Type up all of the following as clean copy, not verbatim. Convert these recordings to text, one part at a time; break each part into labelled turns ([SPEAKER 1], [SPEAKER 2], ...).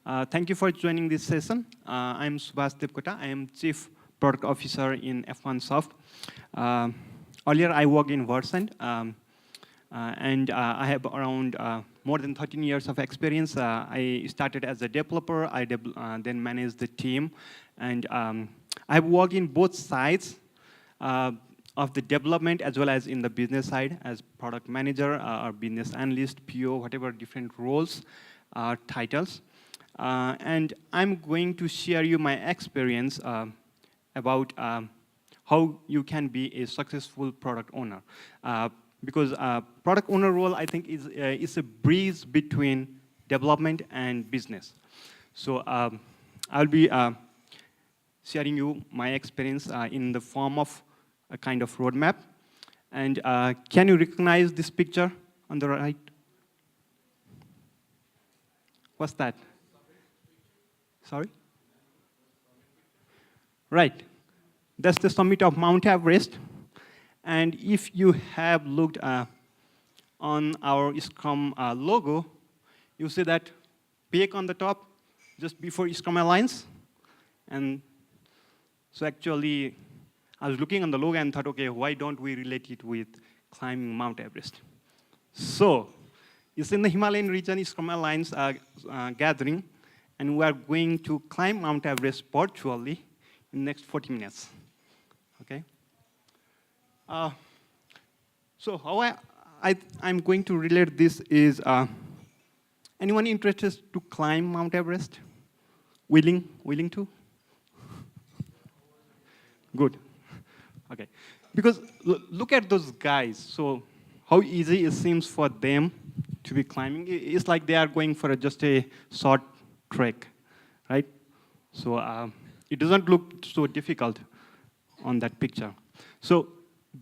[SPEAKER 1] Thank you for joining this session. I'm Subash Devkota. I am Chief Product Officer in F1 Soft. Earlier, I worked in Versant, and I have around more than 13 years of experience. I started as a developer. I then managed the team, and I've worked in both sides of the development as well as in the business side as product manager or business analyst, PO, whatever different roles, titles. And I'm going to share you my experience about how you can be a successful product owner. Because product owner role, I think, is a bridge between development and business. So I'll be sharing you my experience in the form of a kind of roadmap. And can you recognize this picture on the right? What's that? Sorry? Right. That's the summit of Mount Everest. And if you have looked on our Scrum logo, you see that peak on the top, just before Scrum Alliance. And so actually, I was looking on the logo and thought, okay, why don't we relate it with climbing Mount Everest? So it's in the Himalayan region, Scrum Alliance gathering, and we are going to climb Mount Everest virtually in the next 40 minutes. Okay? So how I'm going to relate this is, anyone interested to climb Mount Everest? Willing to? Good. Okay. Because look at those guys. So how easy it seems for them to be climbing. It's like they are going for just a short trek, right? So it doesn't look so difficult on that picture. So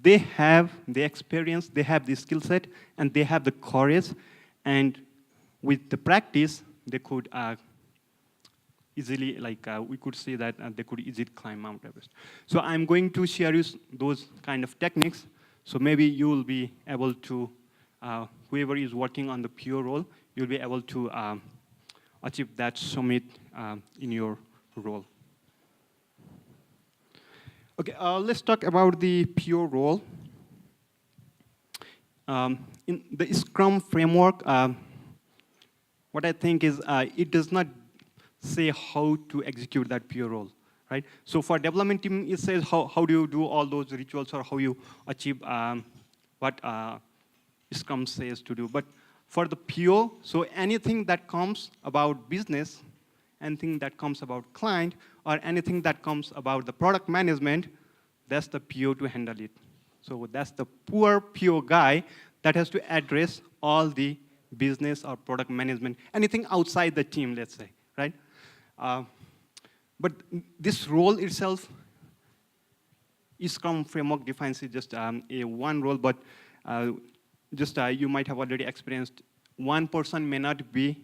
[SPEAKER 1] they have the experience, they have the skill set, and they have the courage. And with the practice, they could easily, we could say that they could easily climb Mount Everest. So I'm going to share you those kind of techniques. So maybe you will be able to, whoever is working on the PO role, you'll be able to achieve that summit in your role. Okay, let's talk about the PO role. In the Scrum framework, what I think is it does not say how to execute that PO role, right? So for development team, it says how do you do all those rituals or how you achieve what Scrum says to do. But for the PO, so anything that comes about business, anything that comes about client, or anything that comes about the product management, that's the PO to handle it. So that's the poor PO guy that has to address all the business or product management, anything outside the team, let's say, right? But this role itself, Scrum framework defines it just a one role, but you might have already experienced one person may not be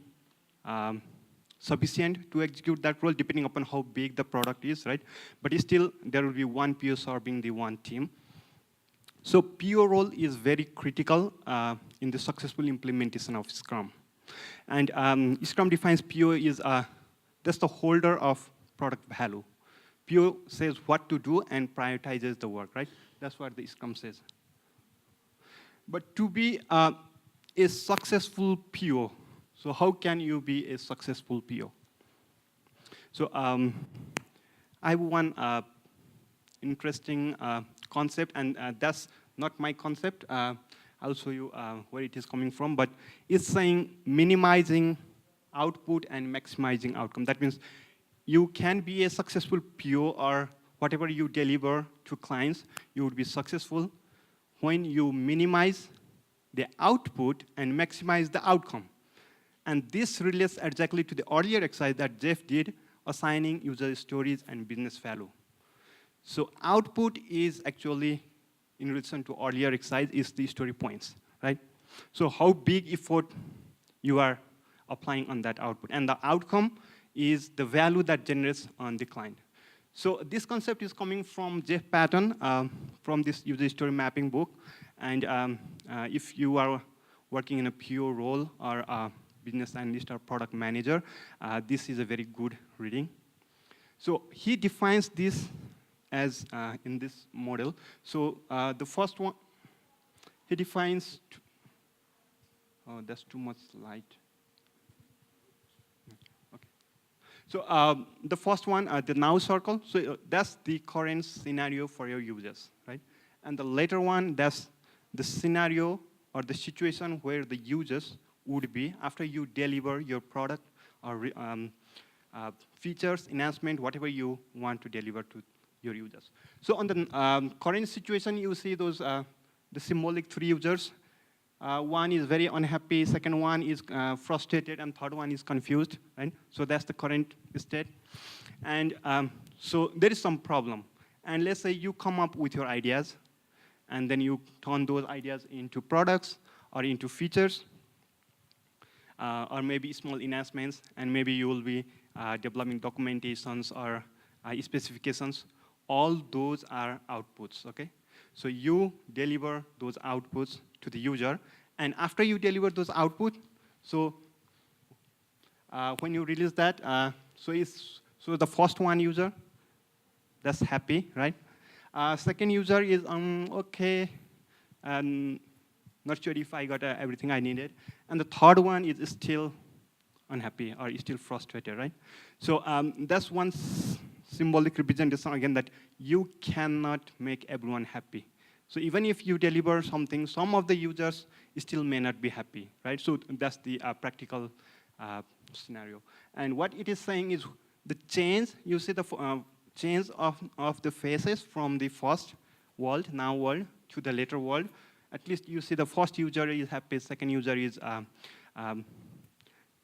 [SPEAKER 1] sufficient to execute that role depending upon how big the product is, right? But still, there will be one PO serving the one team. So PO role is very critical in the successful implementation of Scrum. And Scrum defines PO is that's the holder of product value. PO says what to do and prioritizes the work, right? That's what the Scrum says. But to be a successful PO, so how can you be a successful PO? So I have one interesting concept, and that's not my concept. I'll show you where it is coming from, but it's saying minimizing output and maximizing outcome. That means you can be a successful PO or whatever you deliver to clients, you would be successful when you minimize the output and maximize the outcome. And this relates exactly to the earlier exercise that Jeff did, assigning user stories and business value. So output is actually, in relation to earlier exercise, is the story points, right? So how big effort you are applying on that output. And the outcome is the value that generates on the client. So this concept is coming from Jeff Patton from this user story mapping book. And if you are working in a PO role or a business analyst or product manager, this is a very good reading. So he defines this as in this model. So the first one, he defines, oh, that's too much light. Okay. So the first one, the now circle, so that's the current scenario for your users, right? And the later one, that's the scenario or the situation where the users would be after you deliver your product or features, enhancement, whatever you want to deliver to your users. So on the current situation, you see those the symbolic three users. One is very unhappy, second one is frustrated, and third one is confused, right? So that's the current state. And so there is some problem. And let's say you come up with your ideas, and then you turn those ideas into products or into features, or maybe small enhancements, and maybe you will be developing documentations or specifications. All those are outputs, okay? So you deliver those outputs to the user, and after you deliver those outputs, so when you release that, so the first one user, that's happy, right? Second user is okay, not sure if I got everything I needed, and the third one is still unhappy or is still frustrated, right? So that's one symbolic representation again that you cannot make everyone happy. So even if you deliver something, some of the users still may not be happy, right? So that's the practical scenario. And what it is saying is the change, you see the change of the faces from the first world, now world, to the later world. At least you see the first user is happy, second user is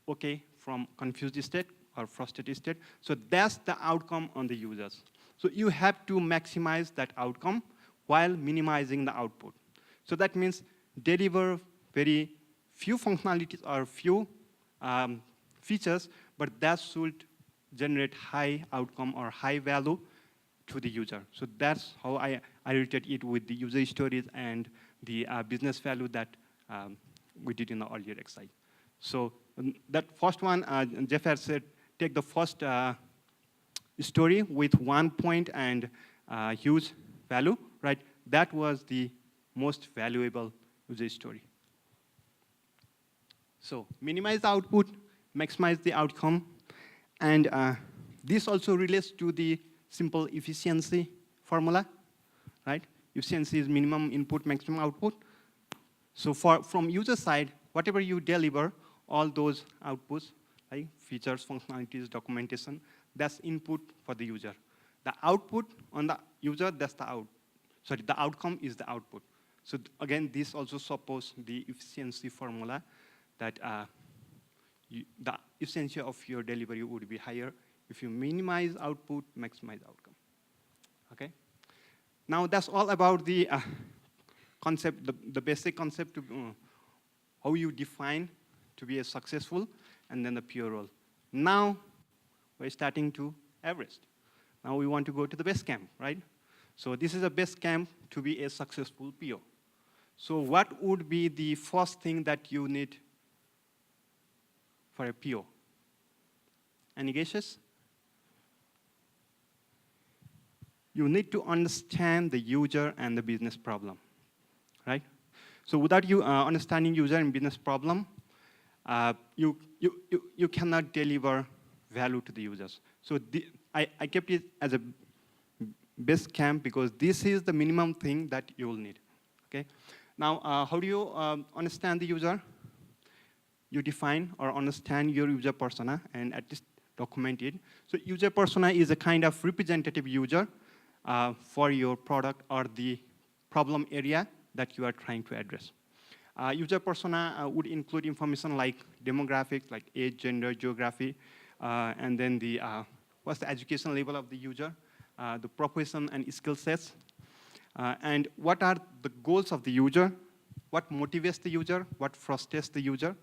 [SPEAKER 1] okay from confused state or frustrated state. So that's the outcome on the users. So you have to maximize that outcome while minimizing the output. So that means deliver very few functionalities or few features, but that should generate high outcome or high value to the user. So that's how I related it with the user stories and the business value that we did in the earlier exercise. So that first one, Jeff had said, take the first story with 1 point and huge value, right? That was the most valuable user story. So minimize the output, maximize the outcome, and this also relates to the simple efficiency formula, right? Efficiency is minimum input, maximum output. So from user side, whatever you deliver, all those outputs, right? Features, functionalities, documentation, that's input for the user. The output on the user, that's the the outcome is the output. So again, this also supports the efficiency formula that the efficiency of your delivery would be higher if you minimize output, maximize outcome. Okay? Now that's all about the concept, the basic concept of how you define to be a successful, and then the pure role. Now we're starting to Everest. Now we want to go to the base camp, right? So this is a base camp to be a successful PO. So what would be the first thing that you need for a PO? Any guesses? You need to understand the user and the business problem, right? So without you understanding user and business problem, you cannot deliver value to the users. So I kept it as a base camp because this is the minimum thing that you will need, okay? Now, how do you understand the user? You define or understand your user persona and at least document it. So user persona is a kind of representative user for your product or the problem area that you are trying to address. User persona would include information like demographics, like age, gender, geography, and then the what's the education level of the user, the profession and skill sets, and what are the goals of the user, what motivates the user, what frustrates the user,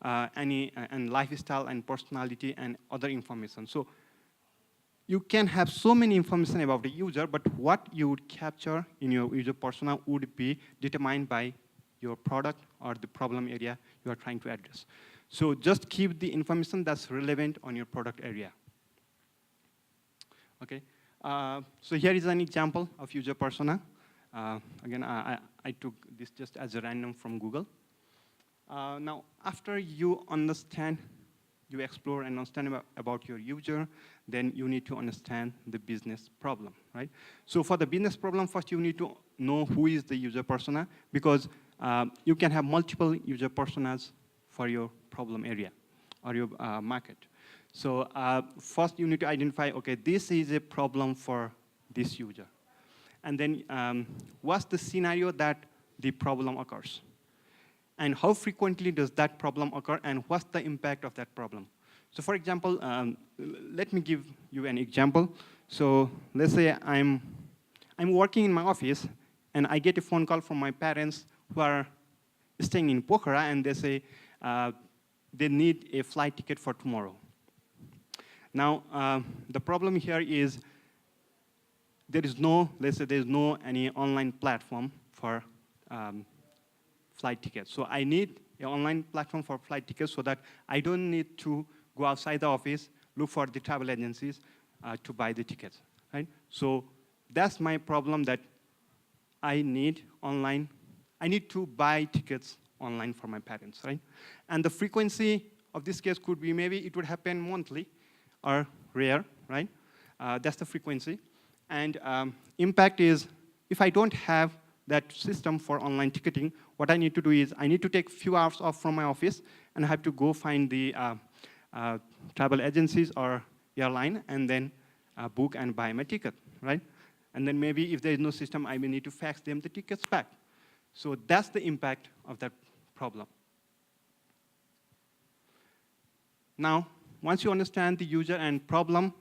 [SPEAKER 1] and lifestyle and personality and other information. So you can have so many information about the user, but what you would capture in your user persona would be determined by your product or the problem area you are trying to address. So just keep the information that's relevant on your product area. Okay. So here is an example of user persona. Again, I took this just as a random from Google. Now, after you understand, you explore and understand about your user, then you need to understand the business problem, right? So for the business problem, first you need to know who is the user persona, because you can have multiple user personas for your problem area or your market. So first you need to identify, okay, this is a problem for this user. And then what's the scenario that the problem occurs? And how frequently does that problem occur, and what's the impact of that problem? So for example, let me give you an example. So let's say I'm working in my office, and I get a phone call from my parents who are staying in Pokhara, and they say they need a flight ticket for tomorrow. Now, the problem here is there is no, let's say there's no any online platform for flight tickets. So I need an online platform for flight tickets so that I don't need to go outside the office, look for the travel agencies to buy the tickets, right? So that's my problem, that I need online. I need to buy tickets online for my parents, right? And the frequency of this case could be maybe it would happen monthly or rare, right? That's the frequency. And impact is, if I don't have that system for online ticketing, what I need to do is I need to take a few hours off from my office, and I have to go find the travel agencies or airline, and then book and buy my ticket, right? And then maybe if there is no system, I may need to fax them the tickets back. So that's the impact of that problem. Now, once you understand the user and problem,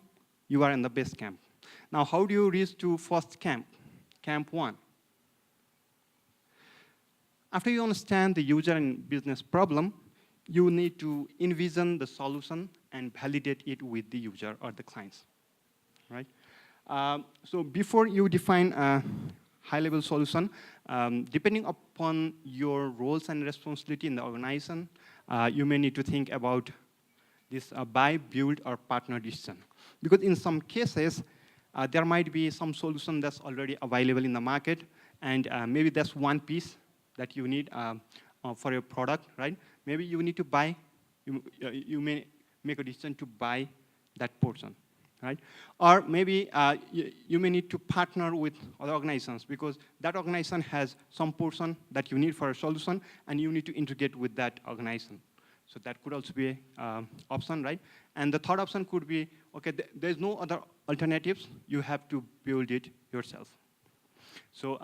[SPEAKER 1] you are in the base camp. Now, how do you reach to first camp, camp 1? After you understand the user and business problem, you need to envision the solution and validate it with the user or the clients, right? So before you define a high-level solution, depending upon your roles and responsibility in the organization, you may need to think about this buy, build, or partner decision. Because in some cases, there might be some solution that's already available in the market, and maybe that's one piece that you need for your product, right? Maybe you need to buy, you may make a decision to buy that portion, right? Or maybe you may need to partner with other organizations, because that organization has some portion that you need for a solution, and you need to integrate with that organization. So that could also be an option, right? And the third option could be, okay, there's no other alternatives, you have to build it yourself. So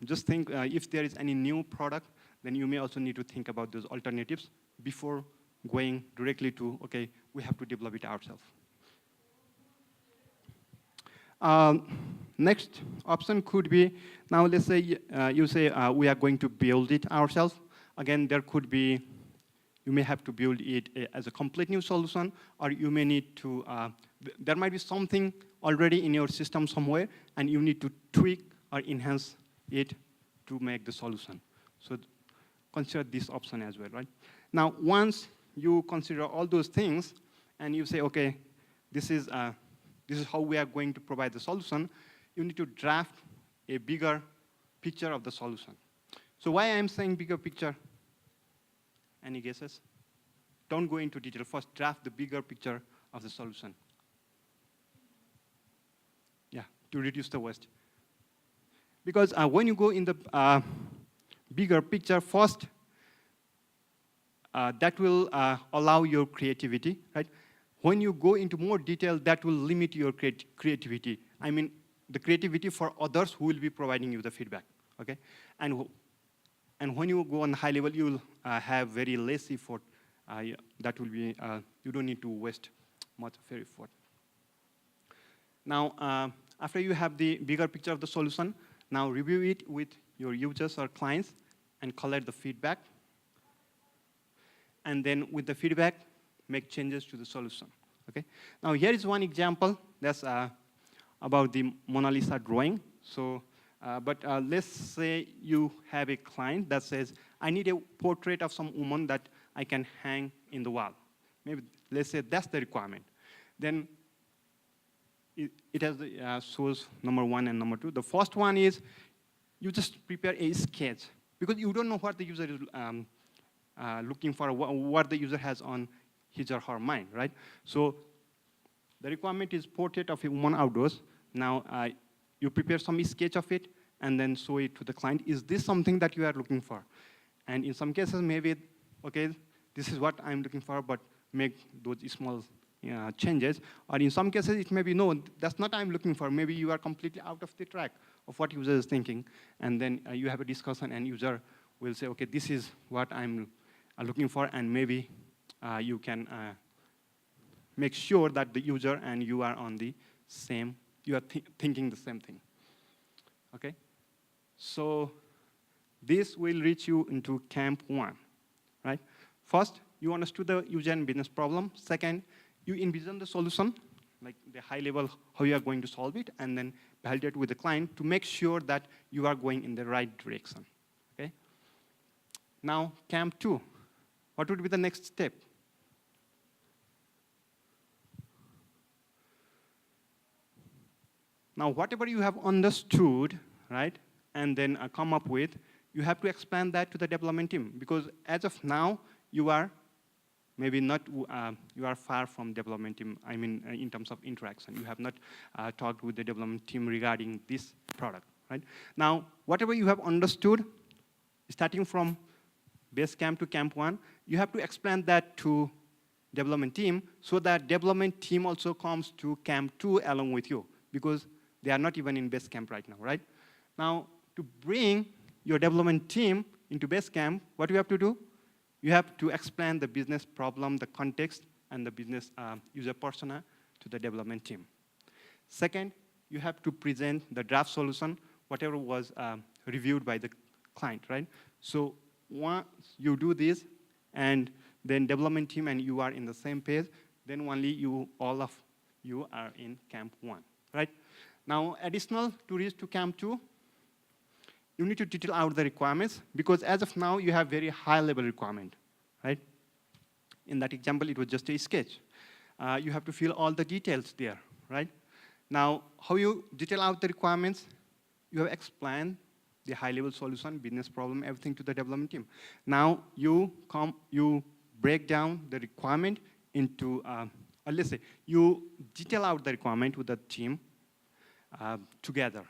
[SPEAKER 1] just think, if there is any new product, then you may also need to think about those alternatives before going directly to, okay, we have to develop it ourselves. Next option could be, now let's say you say we are going to build it ourselves. Again, there could be, you may have to build it as a complete new solution, or you may need to, there might be something already in your system somewhere, and you need to tweak or enhance it to make the solution. So consider this option as well, right? Now, once you consider all those things, and you say, okay, this is how we are going to provide the solution, you need to draft a bigger picture of the solution. So why I'm saying bigger picture? Any guesses? Don't go into detail. First, draft the bigger picture of the solution. Yeah, to reduce the waste. Because when you go in the bigger picture, first, that will allow your creativity, right? When you go into more detail, that will limit your creativity. I mean, the creativity for others who will be providing you the feedback, okay? And when you go on high level, you will have very less effort. That will be, you don't need to waste much of your effort. Now, after you have the bigger picture of the solution, now review it with your users or clients and collect the feedback. And then with the feedback, make changes to the solution, okay? Now here is one example that's about the Mona Lisa drawing. So, but let's say you have a client that says, I need a portrait of some woman that I can hang in the wall. Maybe let's say that's the requirement. Then it has the source number 1 and number 2. The first one is you just prepare a sketch because you don't know what the user is looking for, what the user has on his or her mind, right? So the requirement is portrait of a woman outdoors. Now you prepare some sketch of it and then show it to the client. Is this something that you are looking for? And in some cases, maybe, okay, this is what I'm looking for, but make those small changes. Or in some cases, it may be, no, that's not what I'm looking for. Maybe you are completely out of the track of what user is thinking. And then you have a discussion, and user will say, okay, this is what I'm looking for, and maybe you can make sure that the user and you are on the same, you are thinking the same thing. Okay? So this will reach you into camp 1, right? First, you understood the user and business problem. Second, you envision the solution, like the high level, how you are going to solve it, and then validate with the client to make sure that you are going in the right direction, okay? Now, camp 2, what would be the next step? Now, whatever you have understood, right, and then come up with, you have to explain that to the development team, because as of now, you are maybe not, you are far from development team, I mean, in terms of interaction. You have not talked with the development team regarding this product, right? Now, whatever you have understood, starting from base camp to camp 1, you have to explain that to development team so that development team also comes to camp 2 along with you, because they are not even in base camp right now, right? Now, to bring your development team into base camp, what you have to do? You have to explain the business problem, the context, and the business user persona to the development team. Second, you have to present the draft solution, whatever was reviewed by the client, right? So once you do this, and then development team and you are in the same page, then only all of you are in camp 1, right? Now, additional to reach to camp 2, you need to detail out the requirements, because as of now, you have very high-level requirement, right? In that example, it was just a sketch. You have to fill all the details there, right? Now, how you detail out the requirements? You have explained the high-level solution, business problem, everything to the development team. Now, you break down the requirement into, let's say, you detail out the requirement with the team together.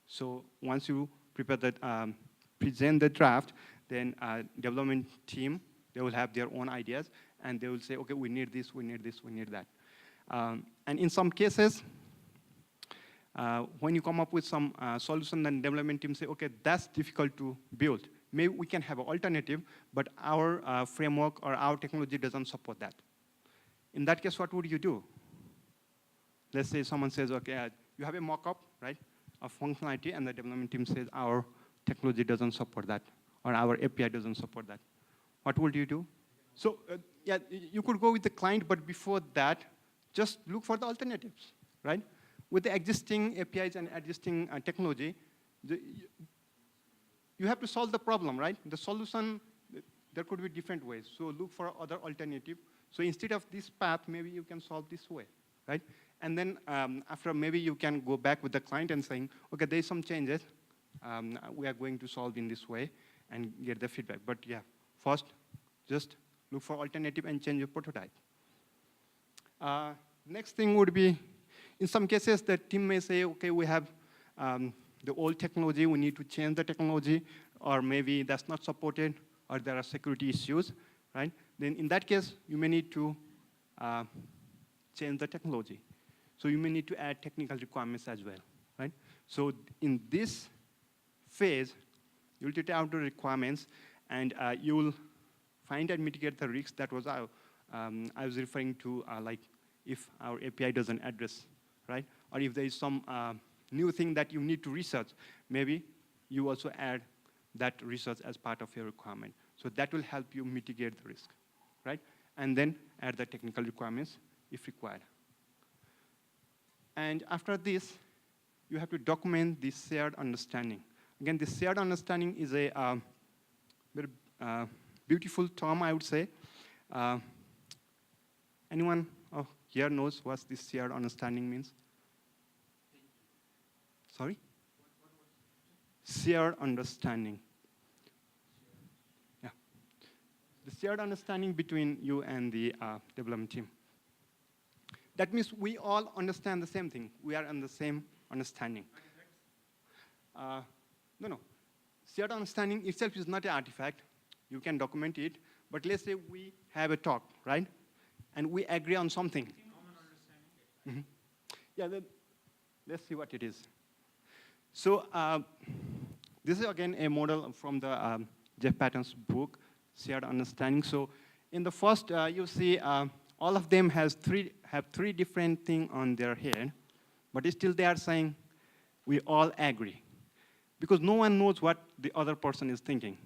[SPEAKER 1] So once you prepare the, present the draft, then development team, they will have their own ideas, and they will say, okay, we need this, we need this, we need that. And in some cases, when you come up with some solution, then development team say, okay, that's difficult to build. Maybe we can have an alternative, but our framework or our technology doesn't support that. In that case, what would you do? Let's say someone says, okay, you have a mock-up, right, of functionality, and the development team says our technology doesn't support that, or our API doesn't support that. What would you do? So yeah, you could go with the client, but before that, just look for the alternatives, right? With the existing APIs and existing technology, you have to solve the problem, right? The solution, there could be different ways. So look for other alternative. So instead of this path, maybe you can solve this way, right? And then after, maybe you can go back with the client and saying, okay, there's some changes. We are going to solve in this way and get the feedback. But yeah, first, just look for alternative and change your prototype. Next thing would be, in some cases, the team may say, okay, we have the old technology, we need to change the technology, or maybe that's not supported, or there are security issues, right? Then in that case, you may need to change the technology. So you may need to add technical requirements as well, right? So in this phase, you'll detail out the requirements, and you'll find and mitigate the risks that was I was referring to, like if our API doesn't address, right? Or if there is some new thing that you need to research, maybe you also add that research as part of your requirement. So that will help you mitigate the risk, right? And then add the technical requirements if required. And after this, you have to document the shared understanding. Again, the shared understanding is a very beautiful term, I would say. Anyone here knows what this shared understanding means? Sorry? Shared understanding. Yeah. The shared understanding between you and the development team. That means we all understand the same thing. We are on the same understanding. No. Shared understanding itself is not an artifact. You can document it. But let's say we have a talk, right? And we agree on something.
[SPEAKER 2] Common understanding.
[SPEAKER 1] Yeah, let's see what it is. So this is, again, a model from the Jeff Patton's book, Shared Understanding. So in the first, you see all of them have three different things on their head, but still they are saying, we all agree. Because no one knows what the other person is thinking,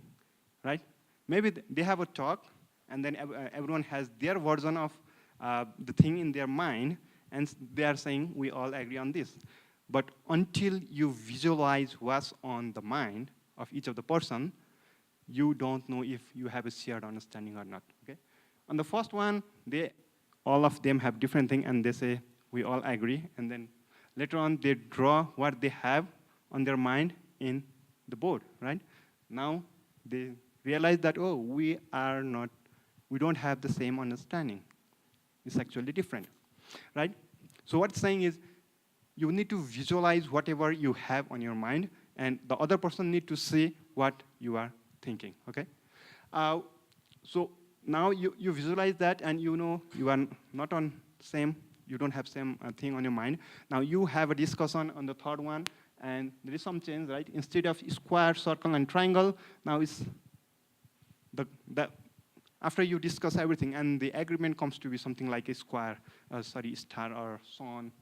[SPEAKER 1] right? Maybe they have a talk, and then everyone has their version of the thing in their mind, and they are saying, we all agree on this. But until you visualize what's on the mind of each of the person, you don't know if you have a shared understanding or not, okay? On the first one, all of them have different things, and they say, we all agree, and then later on, they draw what they have on their mind in the board, right? Now, they realize that, oh, we don't have the same understanding. It's actually different, right? So what's saying is, you need to visualize whatever you have on your mind, and the other person need to see what you are thinking, okay? So now you visualize that, and you know you are not on same, you don't have same thing on your mind. Now you have a discussion on the third one, and there is some change, right? Instead of square, circle, and triangle, now it's after you discuss everything, and the agreement comes to be something like a square, star or sun,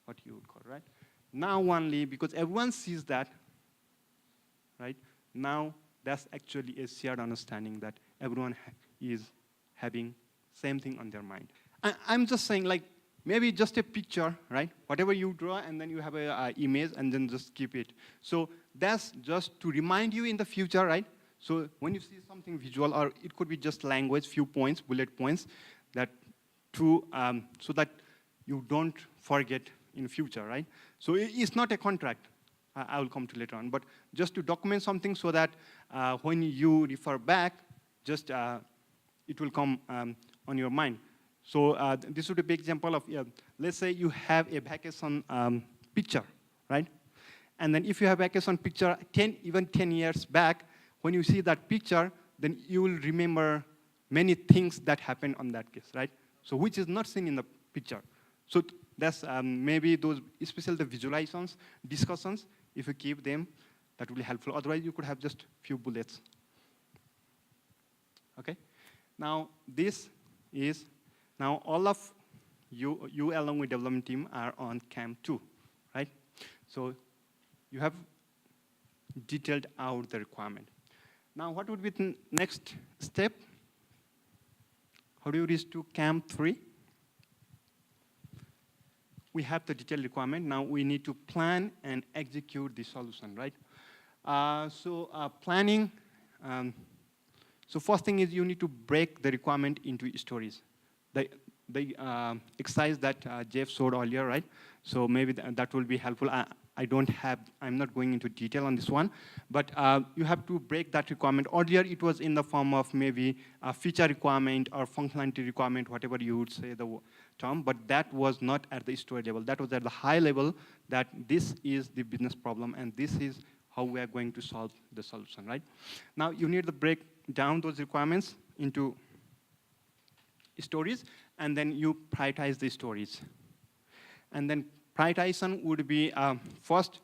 [SPEAKER 1] what you would call, right? Now only, because everyone sees that, right? Now that's actually a shared understanding that everyone is having same thing on their mind. I'm just saying, like, maybe just a picture, right? Whatever you draw, and then you have a image, and then just keep it. So that's just to remind you in the future, right? So when you see something visual, or it could be just language, few points, bullet points, that so that you don't forget in future, right? So it's not a contract. I will come to later on, but just to document something so that when you refer back, just it will come on your mind. So this would be a big example of, let's say you have a vacation picture, right? And then if you have vacation picture even 10 years back, when you see that picture, then you will remember many things that happened on that case, right? So which is not seen in the picture. So that's maybe those, especially the visualizations, discussions, if you keep them, that will be helpful. Otherwise, you could have just few bullets. Okay? Now, this is, now all of you along with development team are on camp 2, right? So you have detailed out the requirement. Now, what would be the next step? How do you reach to camp 3? We have the detailed requirement. Now we need to plan and execute the solution, right? Planning. So first thing is you need to break the requirement into stories. The exercise that Jeff showed earlier, right? So maybe that will be helpful. I'm not going into detail on this one, but you have to break that requirement. Earlier, it was in the form of maybe a feature requirement or functionality requirement, whatever you would say the term, but that was not at the story level. That was at the high level, that this is the business problem, and this is how we are going to solve the solution, right? Now, you need to break down those requirements into stories, and then you prioritize the stories. And then prioritization would be, first,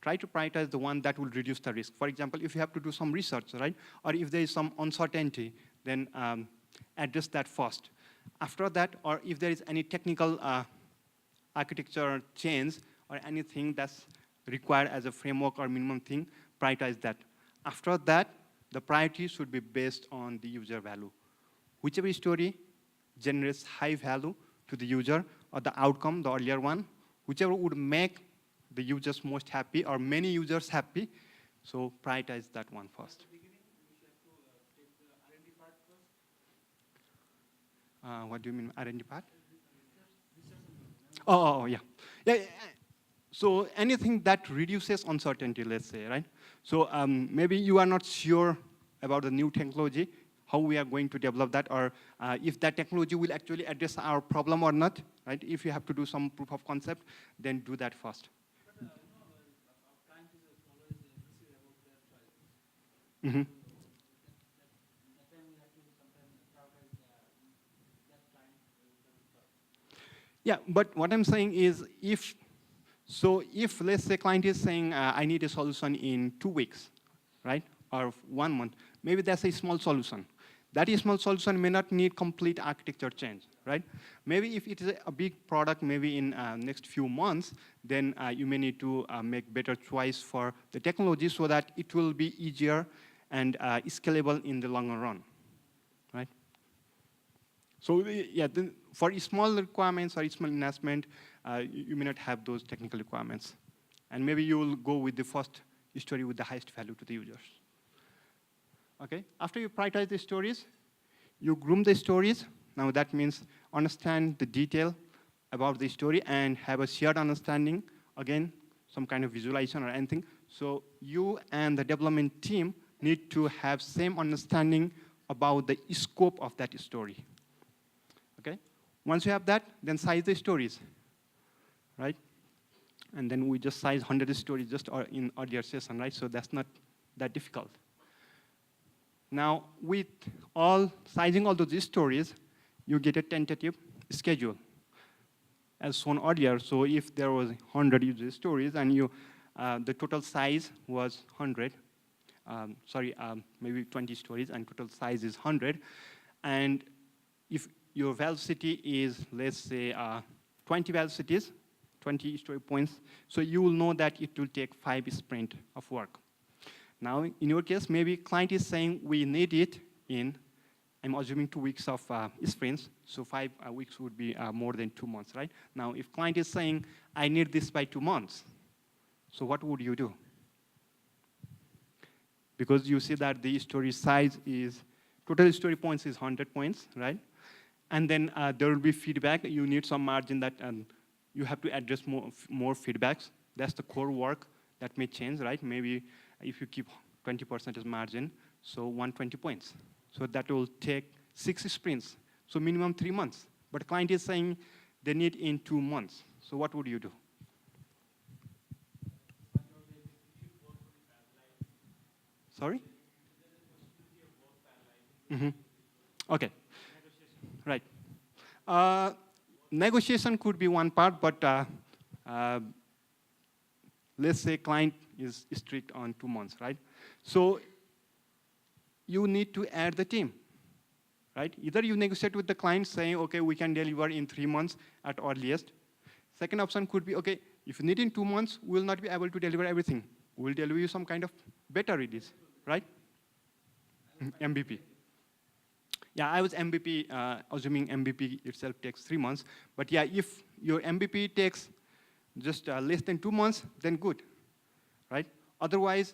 [SPEAKER 1] try to prioritize the one that will reduce the risk. For example, if you have to do some research, right? Or if there is some uncertainty, then address that first. After that, or if there is any technical architecture change or anything that's required as a framework or minimum thing, prioritize that. After that, the priority should be based on the user value. Whichever story generates high value to the user, or the outcome, the earlier one, whichever would make the users most happy or many users happy, so prioritize that one first.
[SPEAKER 2] At the beginning, we should have to take the R&D part
[SPEAKER 1] What do you mean, R&D part? Oh, yeah. Yeah. So anything that reduces uncertainty, let's say, right? So maybe you are not sure about the new technology, how we are going to develop that, or if that technology will actually address our problem or not, right? If you have to do some proof of concept, then do that first.
[SPEAKER 2] Our client is always insecure about their choices.
[SPEAKER 1] Mm-hmm.
[SPEAKER 2] That time we have to sometimes prioritize that client.
[SPEAKER 1] Yeah, but what I'm saying is if let's say client is saying, I need a solution in 2 weeks, right? Or 1 month, maybe that's a small solution. That small solution may not need complete architecture change, right? Maybe if it is a big product, maybe in next few months, then you may need to make better choice for the technology so that it will be easier and scalable in the longer run, right? So yeah, for small requirements or small investment, you may not have those technical requirements. And maybe you will go with the first story with the highest value to the users. Okay, after you prioritize the stories, you groom the stories. Now that means understand the detail about the story and have a shared understanding, again, some kind of visualization or anything. So you and the development team need to have same understanding about the scope of that story. Okay? Once you have that, then size the stories, right? And then we just size 100 stories just in earlier session, right? So that's not that difficult. Now, with sizing all those stories, you get a tentative schedule, as shown earlier. So if there was 100 user stories and the total size was 100, maybe 20 stories, and total size is 100, and if your velocity is, let's say, 20 velocities, 20 story points, so you will know that it will take 5 sprints of work. Now, in your case, maybe client is saying we need it in, I'm assuming 2 weeks of sprints, so 5 weeks would be more than 2 months, right? Now, if client is saying I need this by 2 months, so what would you do? Because you see that the story size is, total story points is 100 points, right? And then there will be feedback. You need some margin that you have to address more feedbacks. That's the core work that may change, right? Maybe if you keep 20% as margin, so 120 points. So that will take 6 sprints, so minimum 3 months. But client is saying they need in 2 months. So what would you do? Sorry? Mm-hmm. Okay. Right. Negotiation could be one part, but let's say client is strict on 2 months, right? So you need to add the team, right? Either you negotiate with the client saying, okay, we can deliver in 3 months at earliest. Second option could be, okay, if you need in 2 months, we will not be able to deliver everything. We'll deliver you some kind of better release, right? MVP. Yeah, I was MVP, assuming MVP itself takes 3 months. But yeah, if your MVP takes just less than 2 months, then good, right? Otherwise,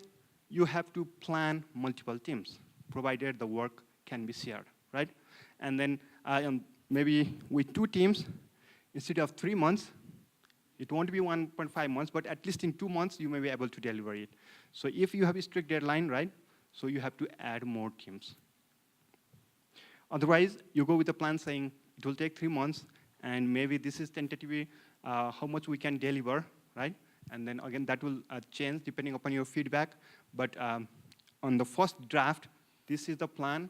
[SPEAKER 1] you have to plan multiple teams, provided the work can be shared, right? And then maybe with 2 teams, instead of 3 months, it won't be 1.5 months, but at least in 2 months, you may be able to deliver it. So if you have a strict deadline, right, so you have to add more teams. Otherwise, you go with a plan saying it will take 3 months, and maybe this is tentatively how much we can deliver, right? And then again, that will change depending upon your feedback. But on the first draft, this is the plan.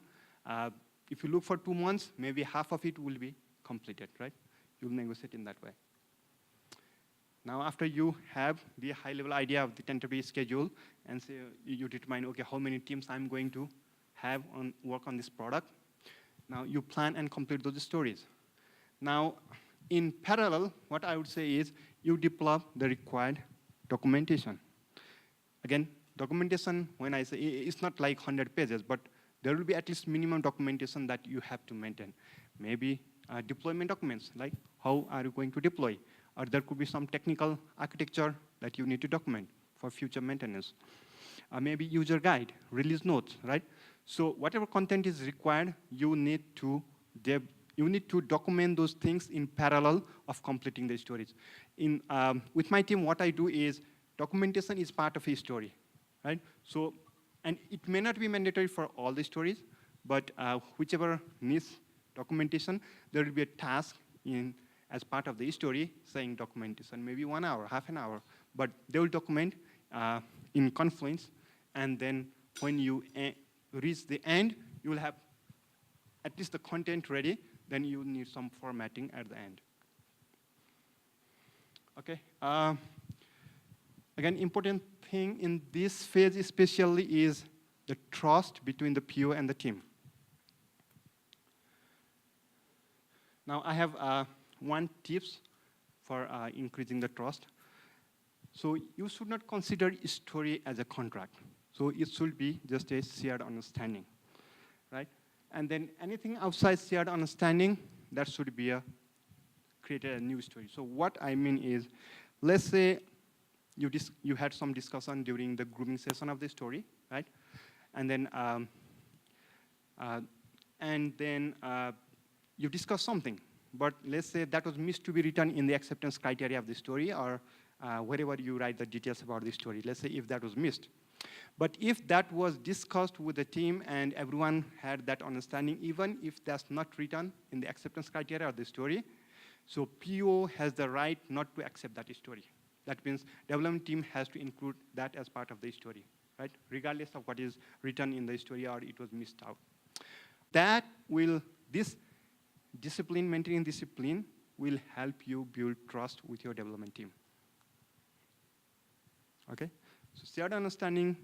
[SPEAKER 1] If you look for 2 months, maybe half of it will be completed, right? You'll negotiate in that way. Now, after you have the high-level idea of the tentative schedule, and say you determine, okay, how many teams I'm going to have work on this product. Now, you plan and complete those stories. Now, in parallel, what I would say is you develop the required documentation. Again, documentation, when I say, it's not like 100 pages, but there will be at least minimum documentation that you have to maintain. Maybe deployment documents, like how are you going to deploy? Or there could be some technical architecture that you need to document for future maintenance. Maybe user guide, release notes, right? So whatever content is required, you need to you need to document those things in parallel of completing the stories. With my team, what I do is documentation is part of a story, right? So, and it may not be mandatory for all the stories, but whichever needs documentation, there will be a task as part of the story saying documentation, maybe 1 hour, half an hour, but they will document in Confluence, and then when you reach the end, you will have at least the content ready, then you need some formatting at the end. Okay. Again, important thing in this phase especially is the trust between the PO and the team. Now I have one tips for increasing the trust. So you should not consider a story as a contract. So it should be just a shared understanding, right? And then anything outside shared understanding, that should be created a new story. So what I mean is, let's say you had some discussion during the grooming session of the story, right? And then you discuss something, but let's say that was missed to be written in the acceptance criteria of the story, or wherever you write the details about the story. Let's say if that was missed. But if that was discussed with the team and everyone had that understanding, even if that's not written in the acceptance criteria of the story, so PO has the right not to accept that story. That means development team has to include that as part of the story, right? Regardless of what is written in the story or it was missed out. This discipline, maintaining discipline, will help you build trust with your development team. Okay? So shared understanding,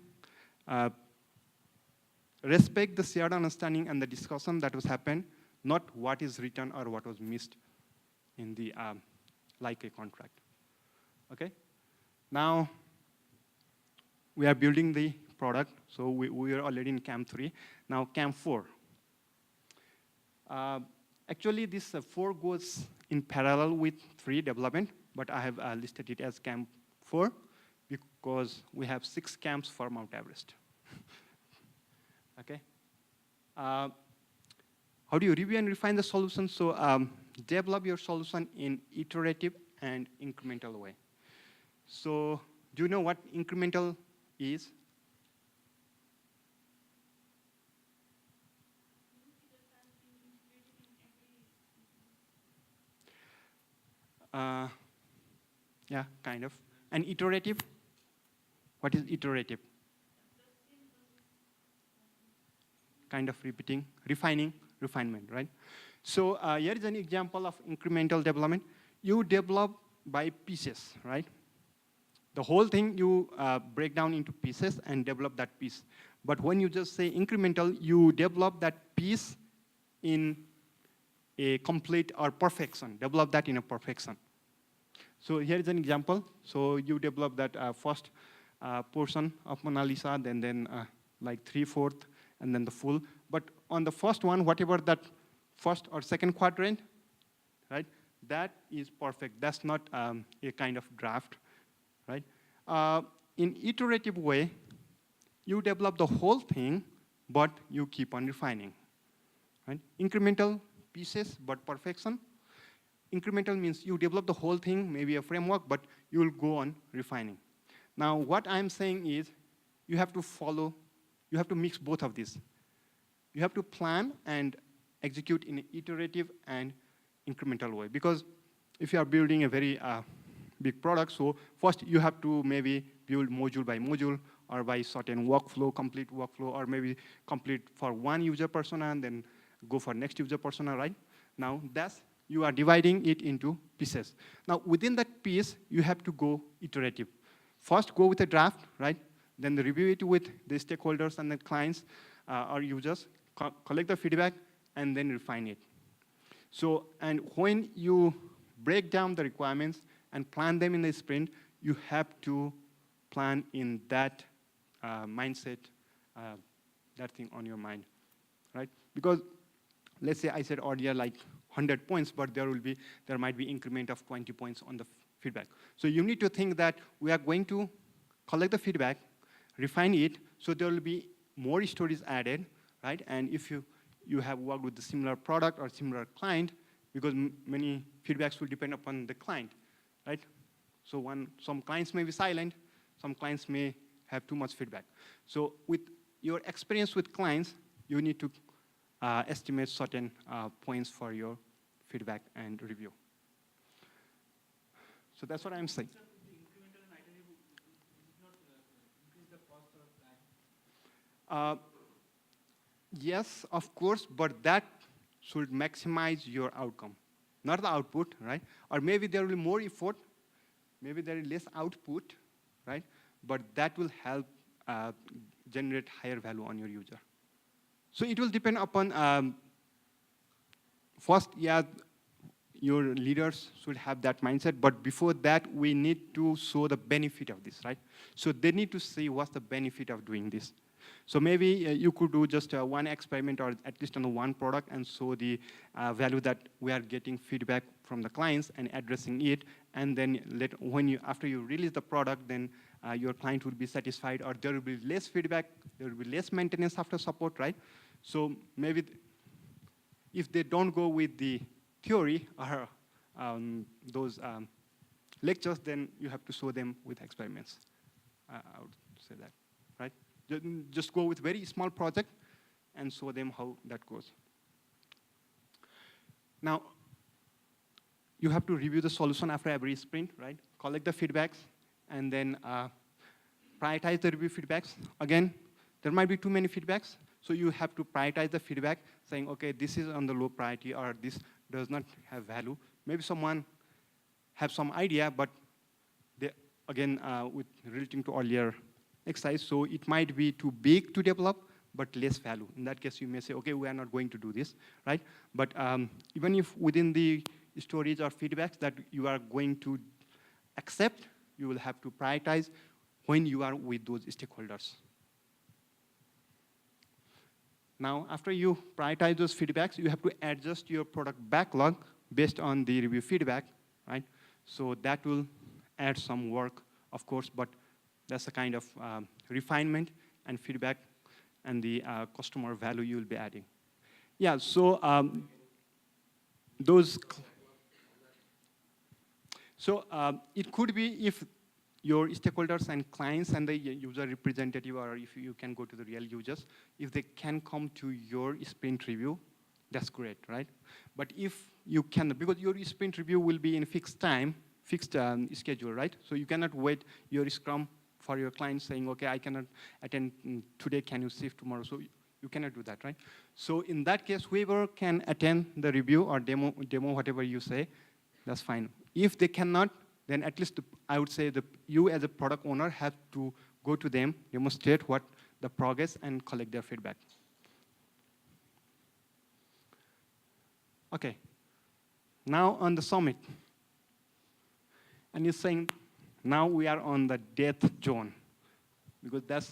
[SPEAKER 1] respect the shared understanding and the discussion that was happened, not what is written or what was missed in the like a contract. Okay? Now we are building the product, so we are already in camp 3. Now camp 4. Actually, this 4 goes in parallel with 3 development, but I have listed it as camp 4 because we have 6 camps for Mount Everest. Okay. How do you review and refine the solution? So develop your solution in iterative and incremental way. So do you know what incremental is? Yeah, kind of. And iterative? What is iterative? Kind of repeating, refinement, right? So here is an example of incremental development. You develop by pieces, right? The whole thing you break down into pieces and develop that piece. But when you just say incremental, you develop that piece in a complete or perfection, develop that in a perfection. So here is an example. So you develop that first portion of Mona Lisa, then like 3/4, and then the full. But on the first one, whatever that first or second quadrant, right, that is perfect. That's not a kind of draft, right? In iterative way, you develop the whole thing, but you keep on refining, right? Incremental pieces, but perfection. Incremental means you develop the whole thing, maybe a framework, but you will go on refining. Now, what I'm saying is you have to mix both of these. You have to plan and execute in an iterative and incremental way. Because if you are building a very big product, so first you have to maybe build module by module or by certain workflow, complete workflow, or maybe complete for one user persona and then go for next user persona, right? Now, you are dividing it into pieces. Now, within that piece, you have to go iterative. First, go with a draft, right? Then review it with the stakeholders and the clients or users, collect the feedback, and then refine it. So, and when you break down the requirements and plan them in the sprint, you have to plan in that mindset, that thing on your mind, right? Because let's say I said earlier like 100 points, but there might be increment of 20 points on the feedback. So you need to think that we are going to collect the feedback, refine it, so there will be more stories added, right? And if you have worked with the similar product or similar client, because many feedbacks will depend upon the client, right? So some clients may be silent, some clients may have too much feedback. So with your experience with clients, you need to estimate certain points for your feedback and review. So that's what I'm saying.
[SPEAKER 2] So the incremental and iterative is not increase the cost of time.
[SPEAKER 1] Yes, of course, but that should maximize your outcome, not the output, right? Or maybe there will be more effort, maybe there is less output, right? But that will help generate higher value on your user. So it will depend upon, first, yeah, your leaders should have that mindset, but before that, we need to show the benefit of this, right? So they need to see what's the benefit of doing this. So maybe you could do just one experiment or at least on the one product and show the value that we are getting feedback from the clients and addressing it. And then after you release the product, then your client will be satisfied, or there will be less feedback, there will be less maintenance after support, right? So maybe if they don't go with the theory or those lectures, then you have to show them with experiments. I would say that, right? Just go with very small project and show them how that goes. Now, you have to review the solution after every sprint, right? Collect the feedbacks and then prioritize the review feedbacks. Again, there might be too many feedbacks, so you have to prioritize the feedback, saying, okay, this is on the low priority, or this does not have value. Maybe someone have some idea, but they, again, with relating to earlier exercise, so it might be too big to develop, but less value. In that case, you may say, okay, we are not going to do this, right? But even if within the storage or feedbacks that you are going to accept, you will have to prioritize when you are with those stakeholders. Now, after you prioritize those feedbacks, you have to adjust your product backlog based on the review feedback, right? So that will add some work, of course, but that's the kind of refinement and feedback and the customer value you will be adding. Yeah, so it could be if your stakeholders and clients and the user representative, or if you can go to the real users, if they can come to your sprint review, that's great, right? But if you can, because your sprint review will be in fixed time, fixed schedule, right? So you cannot wait your Scrum for your client saying, okay, I cannot attend today, can you shift tomorrow? So you cannot do that, right? So in that case, whoever can attend the review or demo whatever you say, that's fine. If they cannot, then at least I would say you as a product owner have to go to them, demonstrate what the progress, and collect their feedback. Okay, now on the summit. And he's saying, now we are on the death zone, because that's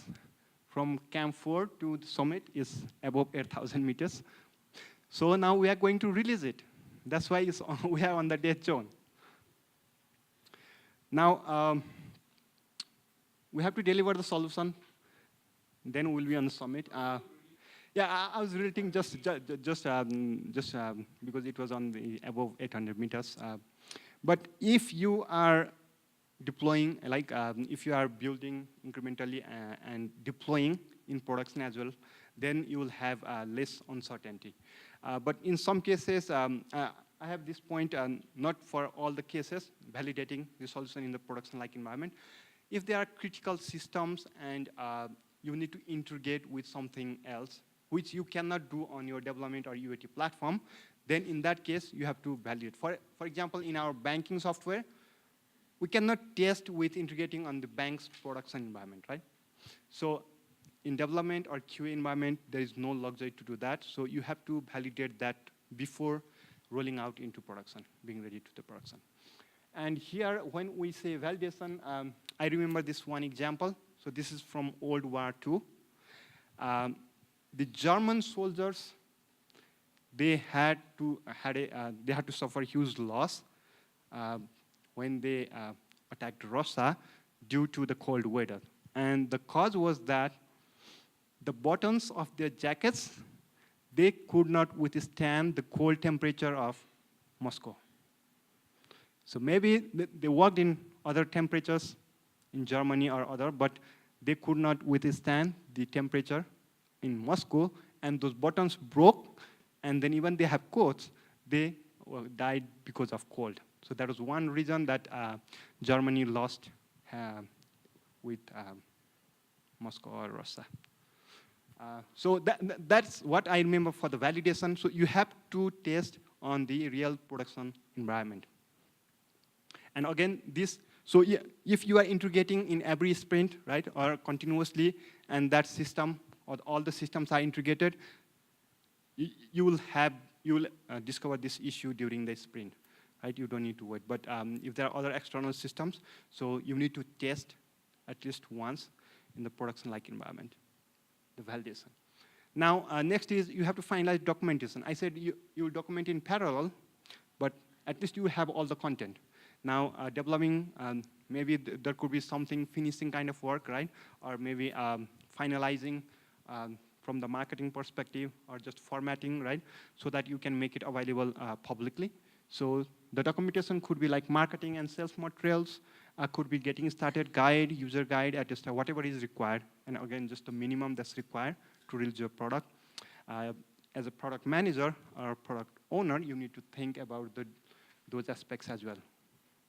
[SPEAKER 1] from Camp 4 to the summit is above 8,000 meters. So now we are going to release it. That's why we are on the death zone. Now, we have to deliver the solution. Then we'll be on the summit. Yeah, I was relating just because it was on the above 800 meters. But if you are deploying, like if you are building incrementally and deploying in production as well, then you will have less uncertainty. But in some cases, I have this point, not for all the cases, validating the solution in the production-like environment. If there are critical systems and you need to integrate with something else, which you cannot do on your development or UAT platform, then in that case, you have to validate. For example, in our banking software, we cannot test with integrating on the bank's production environment, right? So in development or QA environment, there is no luxury to do that. So you have to validate that before rolling out into production, being ready to the production. And here, when we say validation, I remember this one example. So this is from World War II. The German soldiers, they had to suffer huge loss when they attacked Russia due to the cold weather. And the cause was that the buttons of their jackets, they could not withstand the cold temperature of Moscow. So maybe they worked in other temperatures in Germany or other, but they could not withstand the temperature in Moscow, and those buttons broke, and then even they have coats, they died because of cold. So that was one reason that Germany lost with Moscow or Russia. So that's what I remember for the validation. So you have to test on the real production environment. And again, this, so yeah, if you are integrating in every sprint, right, or continuously, and that system or all the systems are integrated, you will discover this issue during the sprint, right? You don't need to wait. But if there are other external systems, so you need to test at least once in the production-like environment, the validation. Now, next is you have to finalize documentation. I said you will document in parallel, but at least you have all the content. Now, developing, maybe there could be something finishing kind of work, right? Or maybe finalizing from the marketing perspective, or just formatting, right? So that you can make it available publicly. So the documentation could be like marketing and sales materials, could be getting started guide, user guide, at just whatever is required. And again, just the minimum that's required to release your product. As a product manager or product owner, you need to think about those aspects as well.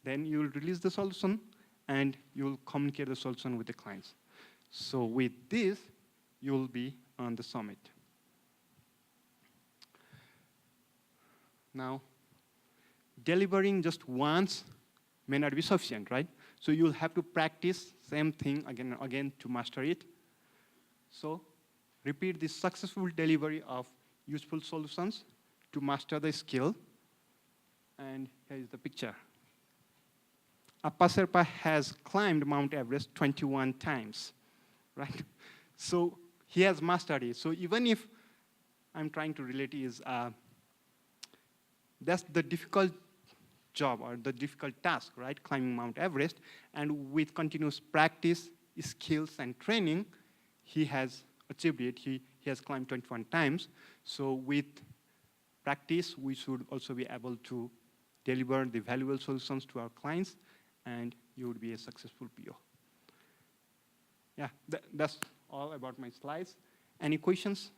[SPEAKER 1] Then you will release the solution, and you will communicate the solution with the clients. So with this, you will be on the summit. Now, delivering just once may not be sufficient, right? So you'll have to practice same thing again and again to master it. So repeat the successful delivery of useful solutions to master the skill. And here is the picture. Appa Sherpa has climbed Mount Everest 21 times, right? So he has mastered it. So even if I'm trying to relate is, that's the difficult job or the difficult task, right? Climbing Mount Everest. And with continuous practice, skills, and training, he has achieved it. He has climbed 21 times. So with practice, we should also be able to deliver the valuable solutions to our clients, and you would be a successful PO. Yeah, that's all about my slides. Any questions?